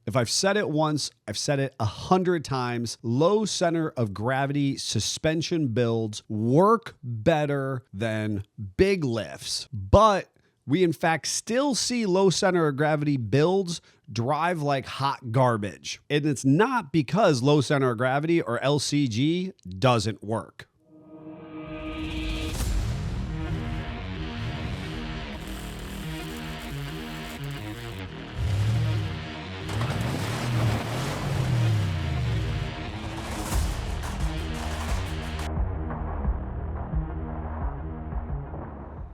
If I've said it once, I've said it 100 times. Low center of gravity suspension builds work better than big lifts, but we in fact still see low center of gravity builds drive like hot garbage. And it's not because low center of gravity or LCG doesn't work.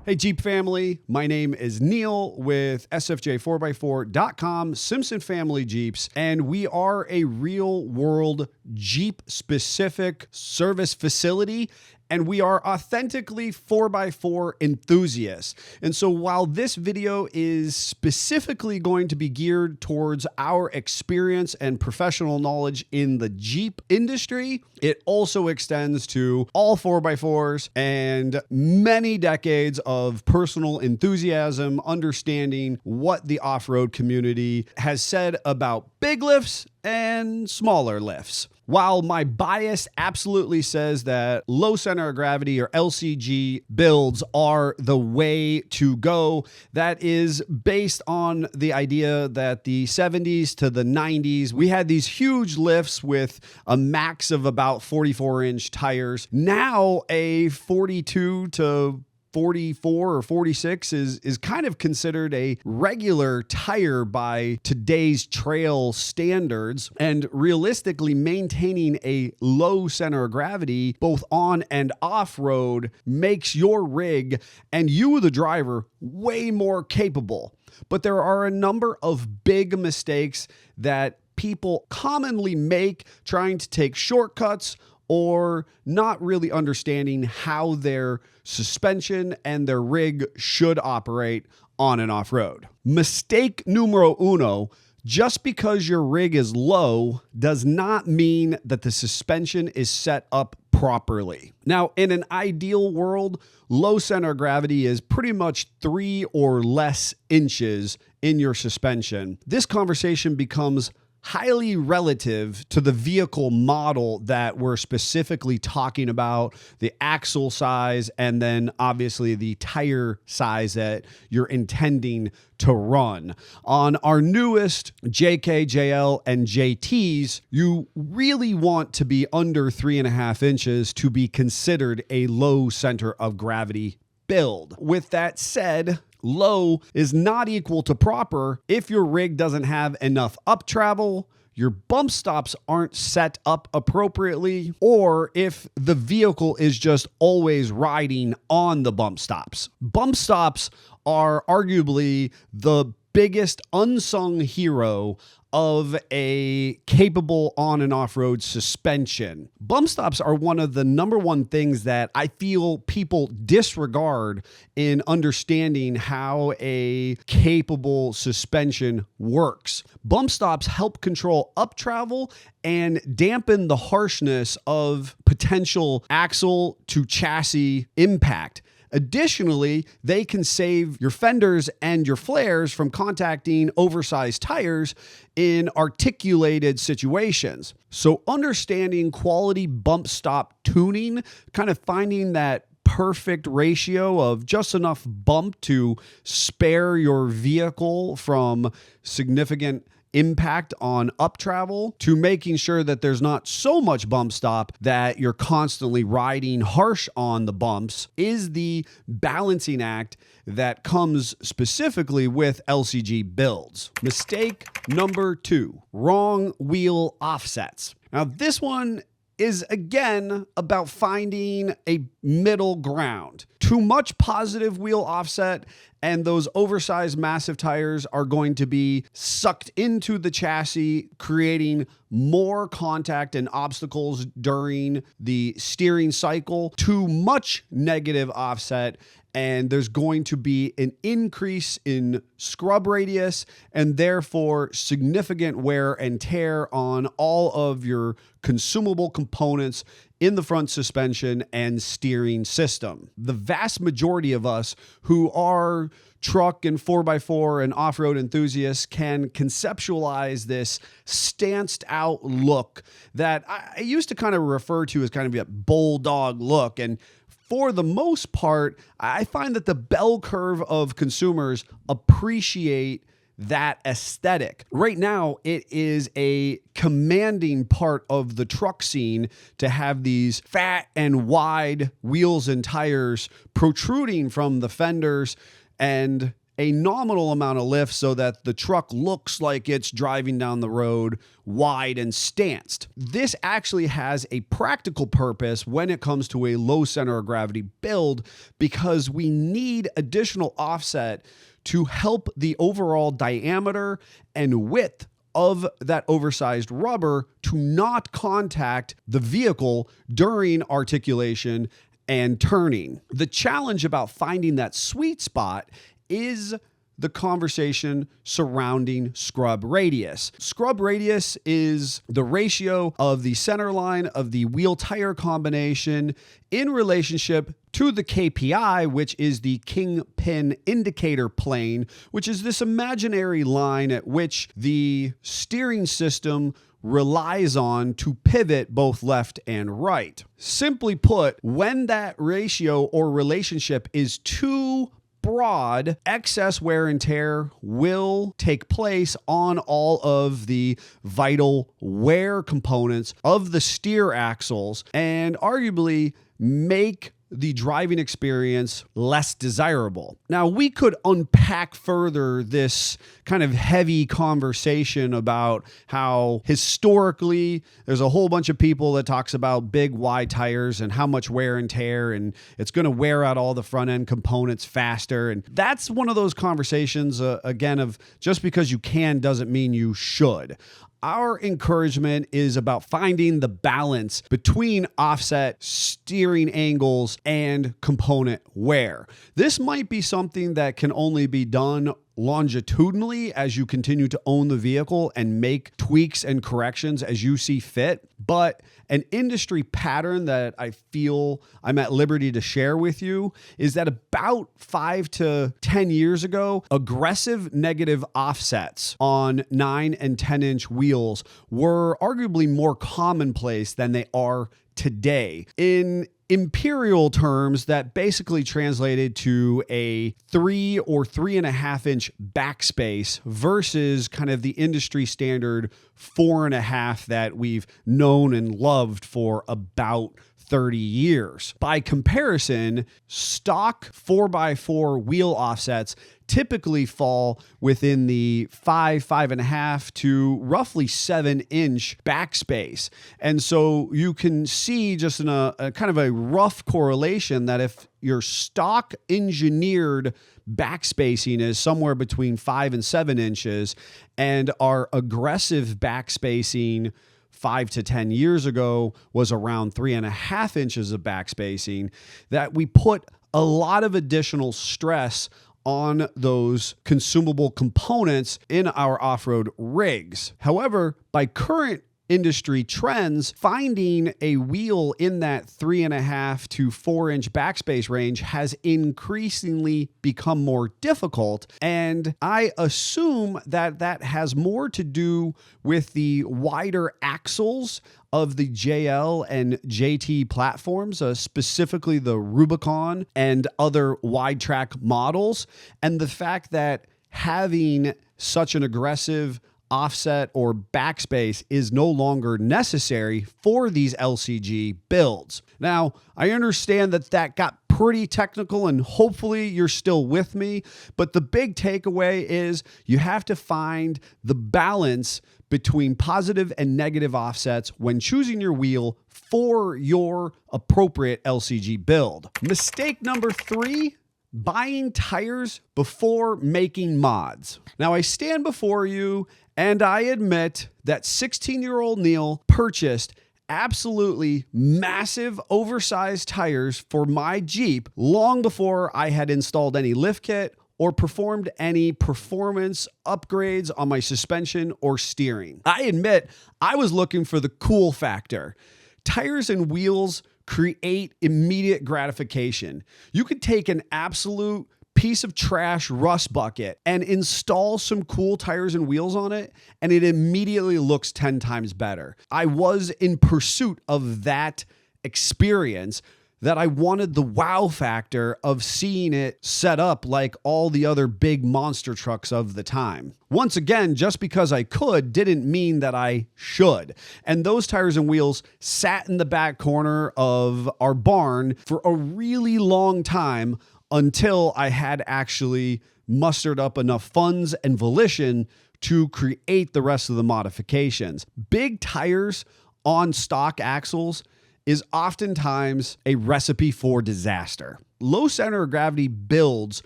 Hey Jeep family, my name is Neil with SFJ4x4.com, Simpson Family Jeeps, and we are a real world Jeep specific service facility, and we are authentically 4x4 enthusiasts. And so while this video is specifically going to be geared towards our experience and professional knowledge in the Jeep industry, it also extends to all 4x4s and many decades of personal enthusiasm, understanding what the off-road community has said about big lifts and smaller lifts. While my bias absolutely says that low center of gravity or LCG builds are the way to go, that is based on the idea that the 70s to the 90s, we had these huge lifts with a max of about 44-inch tires. Now a 42 to 44 or 46 is kind of considered a regular tire by today's trail standards, and realistically maintaining a low center of gravity both on and off road makes your rig and you the driver way more capable. But there are a number of big mistakes that people commonly make trying to take shortcuts or not really understanding how their suspension and their rig should operate on and off road. Mistake numero uno: just because your rig is low does not mean that the suspension is set up properly. Now, in an ideal world, low center of gravity is pretty much 3 or less inches in your suspension. This conversation becomes highly relative to the vehicle model that we're specifically talking about, the axle size, and then obviously the tire size that you're intending to run. On our newest JK, JL, and JTs, you really want to be under 3.5 inches to be considered a low center of gravity build. With that said, low is not equal to proper if your rig doesn't have enough up travel, your bump stops aren't set up appropriately, or if the vehicle is just always riding on the bump stops. Bump stops are arguably the biggest unsung hero of a capable on and off-road suspension. Bump stops are one of the number one things that I feel people disregard in understanding how a capable suspension works. Bump stops help control up travel and dampen the harshness of potential axle to chassis impact. Additionally, they can save your fenders and your flares from contacting oversized tires in articulated situations. So understanding quality bump stop tuning, kind of finding that perfect ratio of just enough bump to spare your vehicle from significant impact on up travel, to making sure that there's not so much bump stop that you're constantly riding harsh on the bumps, is the balancing act that comes specifically with LCG builds. Mistake number 2, wrong wheel offsets. Now this one is again about finding a middle ground. Too much positive wheel offset and those oversized massive tires are going to be sucked into the chassis, creating more contact and obstacles during the steering cycle. Too much negative offset and there's going to be an increase in scrub radius and therefore significant wear and tear on all of your consumable components in the front suspension and steering system. The vast majority of us who are truck and 4x4 and off-road enthusiasts can conceptualize this stanced out look that I used to kind of refer to as kind of a bulldog look. And for the most part, I find that the bell curve of consumers appreciate that aesthetic. Right now, it is a commanding part of the truck scene to have these fat and wide wheels and tires protruding from the fenders and a nominal amount of lift so that the truck looks like it's driving down the road wide and stanced. This actually has a practical purpose when it comes to a low center of gravity build, because we need additional offset to help the overall diameter and width of that oversized rubber to not contact the vehicle during articulation and turning. The challenge about finding that sweet spot is the conversation surrounding scrub radius. Scrub radius is the ratio of the center line of the wheel tire combination in relationship to the KPI, which is the kingpin indicator plane, which is this imaginary line at which the steering system relies on to pivot both left and right. Simply put, when that ratio or relationship is too broad, excess wear and tear will take place on all of the vital wear components of the steer axles and arguably make the driving experience less desirable. Now, we could unpack further this kind of heavy conversation about how historically there's a whole bunch of people that talks about big wide tires and how much wear and tear, and it's going to wear out all the front end components faster. And that's one of those conversations, again, of just because you can doesn't mean you should. Our encouragement is about finding the balance between offset, steering angles, and component wear. This might be something that can only be done longitudinally as you continue to own the vehicle and make tweaks and corrections as you see fit. But an industry pattern that I feel I'm at liberty to share with you is that about 5 to 10 years ago, aggressive negative offsets on 9 and 10-inch wheels were arguably more commonplace than they are today. In imperial terms, that basically translated to a 3 or 3.5 inch backspace versus kind of the industry standard 4.5 that we've known and loved for about 30 years. By comparison, stock 4x4 wheel offsets typically fall within the 5.5 to roughly 7-inch backspace. And so you can see just in a kind of a rough correlation that if your stock engineered backspacing is somewhere between 5 and 7 inches and our aggressive backspacing 5 to 10 years ago was around 3.5 inches of backspacing, that we put a lot of additional stress on those consumable components in our off-road rigs. However, by current industry trends, finding a wheel in that 3.5 to 4 inch backspace range has increasingly become more difficult. And I assume that that has more to do with the wider axles of the JL and JT platforms, specifically the Rubicon and other wide track models, and the fact that having such an aggressive offset or backspace is no longer necessary for these LCG builds. Now, I understand that that got pretty technical and hopefully you're still with me, but the big takeaway is you have to find the balance between positive and negative offsets when choosing your wheel for your appropriate LCG build. Mistake number 3, buying tires before making mods. Now, I stand before you and I admit that 16-year-old Neil purchased absolutely massive oversized tires for my Jeep long before I had installed any lift kit or performed any performance upgrades on my suspension or steering. I admit I was looking for the cool factor. Tires and wheels create immediate gratification. You could take an absolute piece of trash rust bucket and install some cool tires and wheels on it, and it immediately looks 10 times better. I was in pursuit of that experience, that I wanted the wow factor of seeing it set up like all the other big monster trucks of the time. Once again, just because I could didn't mean that I should. And those tires and wheels sat in the back corner of our barn for a really long time until I had actually mustered up enough funds and volition to create the rest of the modifications. Big tires on stock axles is oftentimes a recipe for disaster. Low center of gravity builds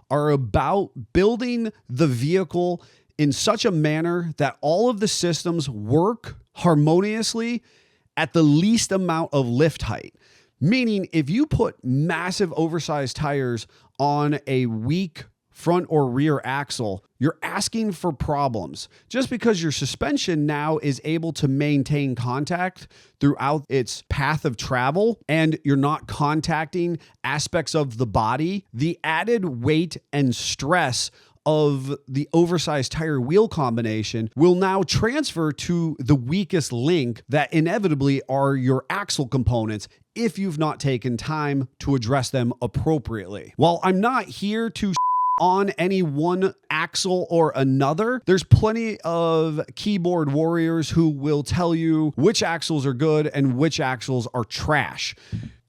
are about building the vehicle in such a manner that all of the systems work harmoniously at the least amount of lift height. Meaning, if you put massive oversized tires on a weak front or rear axle, you're asking for problems. Just because your suspension now is able to maintain contact throughout its path of travel and you're not contacting aspects of the body, the added weight and stress of the oversized tire wheel combination will now transfer to the weakest link that inevitably are your axle components if you've not taken time to address them appropriately. While I'm not here to on any one axle or another, there's plenty of keyboard warriors who will tell you which axles are good and which axles are trash.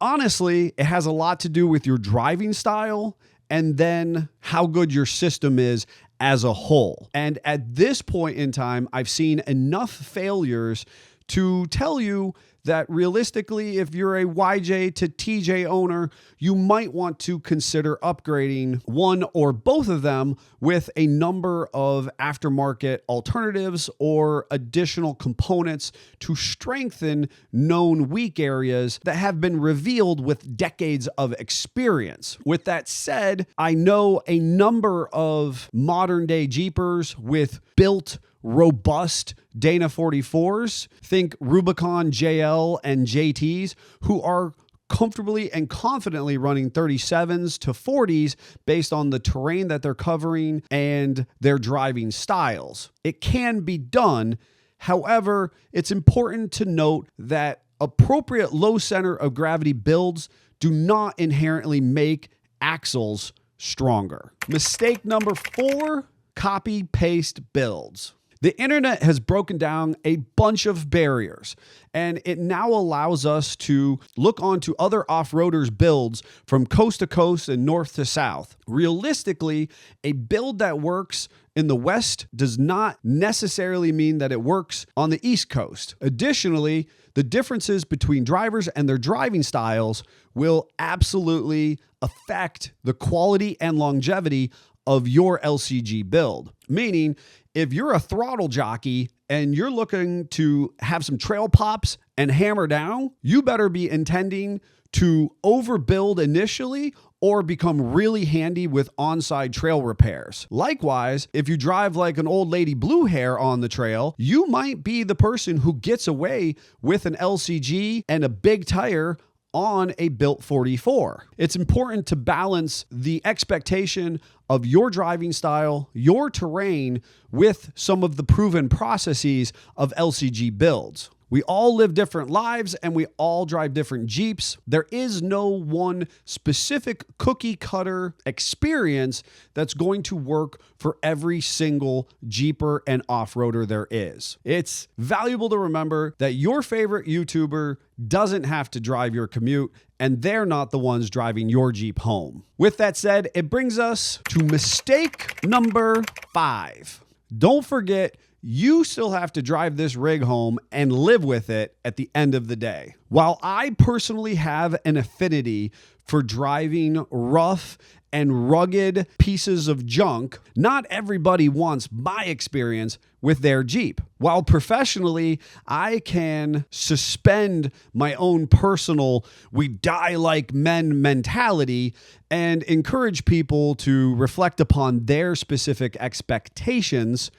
Honestly, it has a lot to do with your driving style and then how good your system is as a whole. And at this point in time, I've seen enough failures to tell you that realistically, if you're a YJ to TJ owner, you might want to consider upgrading one or both of them with a number of aftermarket alternatives or additional components to strengthen known weak areas that have been revealed with decades of experience. With that said, I know a number of modern day Jeepers with built robust Dana 44s, think Rubicon JL and JTs, who are comfortably and confidently running 37s to 40s based on the terrain that they're covering and their driving styles. It can be done. However, it's important to note that appropriate low center of gravity builds do not inherently make axles stronger. Mistake number 4, copy paste builds. The internet has broken down a bunch of barriers, and it now allows us to look onto other off-roaders' builds from coast to coast and north to south. Realistically, a build that works in the West does not necessarily mean that it works on the East Coast. Additionally, the differences between drivers and their driving styles will absolutely affect the quality and longevity of your LCG build. Meaning, if you're a throttle jockey and you're looking to have some trail pops and hammer down, you better be intending to overbuild initially or become really handy with on-side trail repairs. Likewise, if you drive like an old lady blue hair on the trail, you might be the person who gets away with an LCG and a big tire on a built 44. It's important to balance the expectation of your driving style, your terrain, with some of the proven processes of LCG builds. We all live different lives and we all drive different Jeeps. There is no one specific cookie cutter experience that's going to work for every single Jeeper and off-roader there is. It's valuable to remember that your favorite YouTuber doesn't have to drive your commute, and they're not the ones driving your Jeep home. With that said, it brings us to mistake number 5. Don't forget, you still have to drive this rig home and live with it at the end of the day. While I personally have an affinity for driving rough and rugged pieces of junk, not everybody wants my experience with their Jeep. While professionally, I can suspend my own personal "we die like men" mentality and encourage people to reflect upon their specific expectations.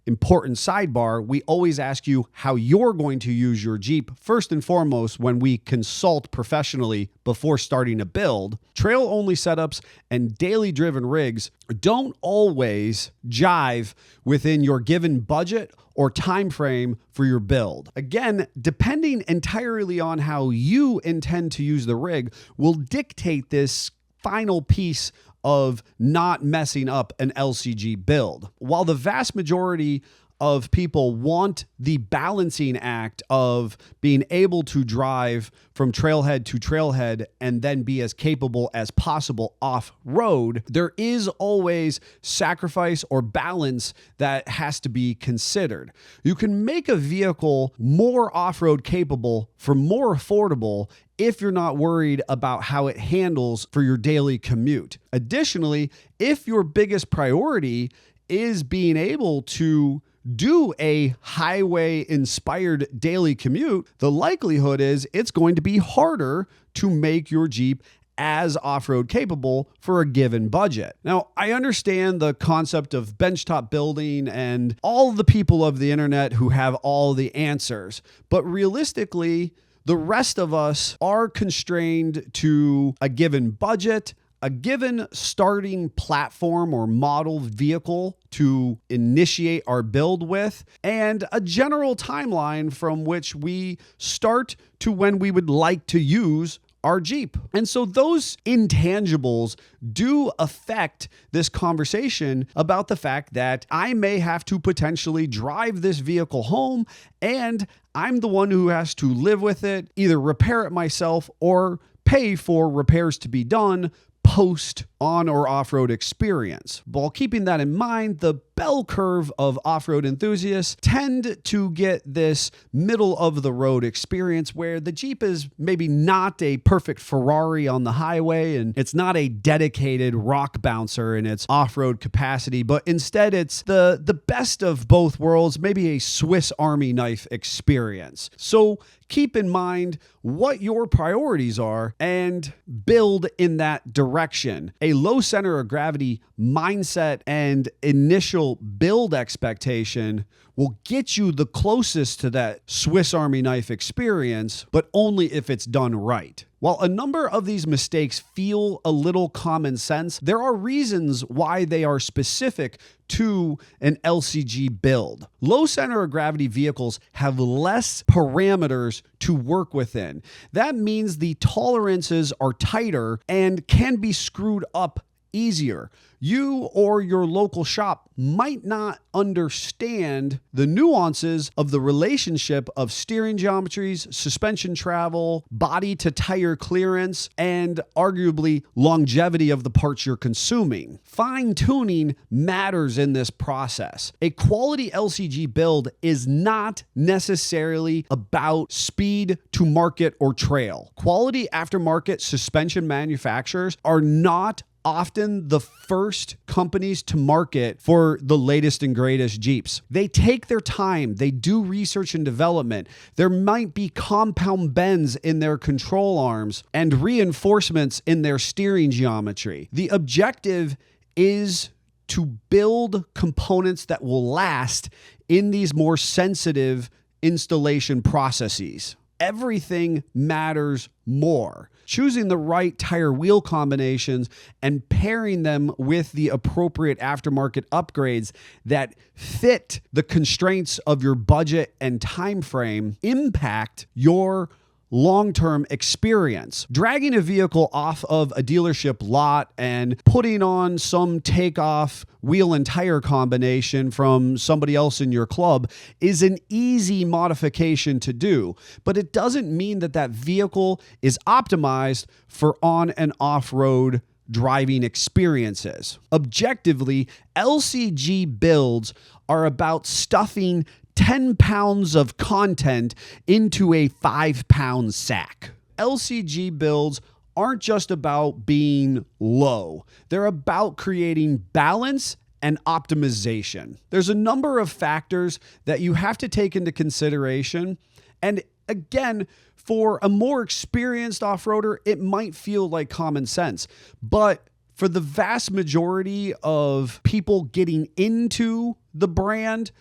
Important sidebar, we always ask you how you're going to use your Jeep first and foremost when we consult professionally before starting a build. Trail-only setups and daily driven rigs don't always jive within your given budget or time frame for your build. Again, depending entirely on how you intend to use the rig will dictate this final piece of not messing up an LCG build. While the vast majority of people want the balancing act of being able to drive from trailhead to trailhead and then be as capable as possible off-road, there is always sacrifice or balance that has to be considered. You can make a vehicle more off-road capable for more affordable if you're not worried about how it handles for your daily commute. Additionally, if your biggest priority is being able to do a highway-inspired daily commute, the likelihood is it's going to be harder to make your Jeep as off-road capable for a given budget. Now, I understand the concept of benchtop building and all the people of the internet who have all the answers, but realistically, the rest of us are constrained to a given budget, a given starting platform or model vehicle to initiate our build with, and a general timeline from which we start to when we would like to use our Jeep. And so those intangibles do affect this conversation about the fact that I may have to potentially drive this vehicle home and I'm the one who has to live with it, either repair it myself or pay for repairs to be done post on or off-road experience. While keeping that in mind, the bell curve of off-road enthusiasts tend to get this middle-of-the-road experience where the Jeep is maybe not a perfect Ferrari on the highway and it's not a dedicated rock bouncer in its off-road capacity, but instead it's the best of both worlds, maybe a Swiss Army knife experience. So keep in mind what your priorities are and build in that direction. A low center of gravity mindset and initial build expectation will get you the closest to that Swiss Army knife experience, but only if it's done right. While a number of these mistakes feel a little common sense, there are reasons why they are specific to an LCG build. Low center of gravity vehicles have less parameters to work within. That means the tolerances are tighter and can be screwed up easier. You or your local shop might not understand the nuances of the relationship of steering geometries, suspension travel, body to tire clearance, and arguably longevity of the parts you're consuming. Fine-tuning matters in this process. A quality LCG build is not necessarily about speed to market or trail. Quality aftermarket suspension manufacturers are not often the first companies to market for the latest and greatest Jeeps. They take their time. They do research and development. There might be compound bends in their control arms and reinforcements in their steering geometry. The objective is to build components that will last in these more sensitive installation processes. Everything matters more. Choosing the right tire wheel combinations and pairing them with the appropriate aftermarket upgrades that fit the constraints of your budget and time frame impact your long-term experience. Dragging a vehicle off of a dealership lot and putting on some takeoff wheel and tire combination from somebody else in your club is an easy modification to do, but it doesn't mean that that vehicle is optimized for on and off-road driving experiences. Objectively, LCG builds are about stuffing 10 pounds of content into a 5-pound sack. LCG builds aren't just about being low. They're about creating balance and optimization. There's a number of factors that you have to take into consideration. And again, for a more experienced off-roader, it might feel like common sense. But for the vast majority of people getting into the brand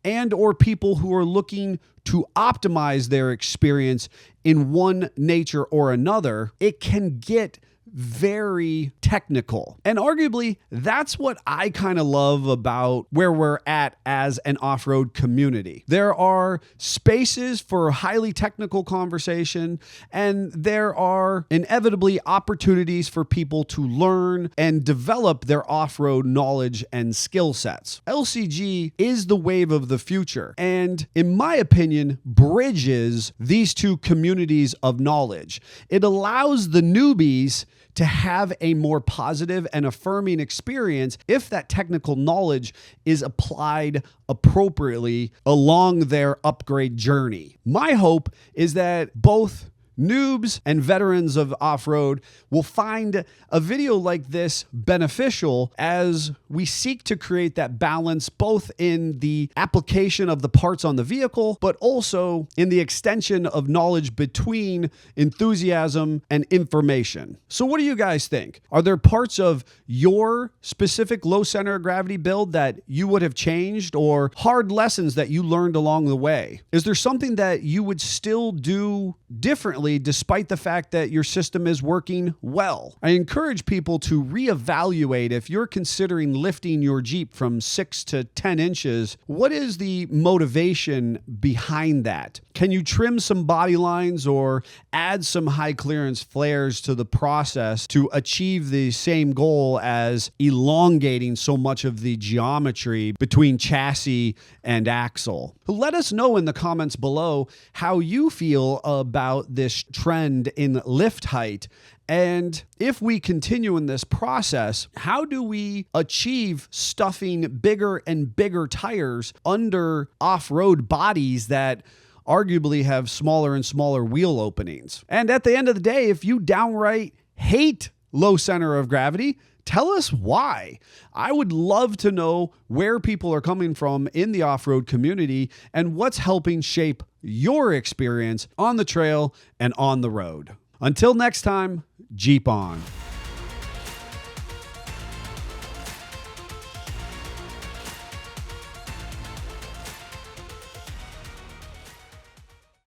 and or people who are looking to optimize their experience in one nature or another, it can get very technical. And arguably, that's what I kind of love about where we're at as an off-road community. There are spaces for highly technical conversation, and there are inevitably opportunities for people to learn and develop their off-road knowledge and skill sets. LCG is the wave of the future, and in my opinion, bridges these two communities of knowledge. It allows the newbies to have a more positive and affirming experience if that technical knowledge is applied appropriately along their upgrade journey. My hope is that both noobs and veterans of off-road will find a video like this beneficial as we seek to create that balance both in the application of the parts on the vehicle, but also in the extension of knowledge between enthusiasm and information. So what do you guys think? Are there parts of your specific low center of gravity build that you would have changed, or hard lessons that you learned along the way? Is there something that you would still do differently despite the fact that your system is working well? I encourage people to reevaluate if you're considering lifting your Jeep from 6 to 10 inches. What is the motivation behind that? Can you trim some body lines or add some high clearance flares to the process to achieve the same goal as elongating so much of the geometry between chassis and axle? Let us know in the comments below how you feel about this trend in lift height. And if we continue in this process, how do we achieve stuffing bigger and bigger tires under off-road bodies that arguably have smaller and smaller wheel openings? And at the end of the day, if you downright hate low center of gravity, tell us why. I would love to know where people are coming from in the off-road community and what's helping shape your experience on the trail and on the road. Until next time, Jeep on.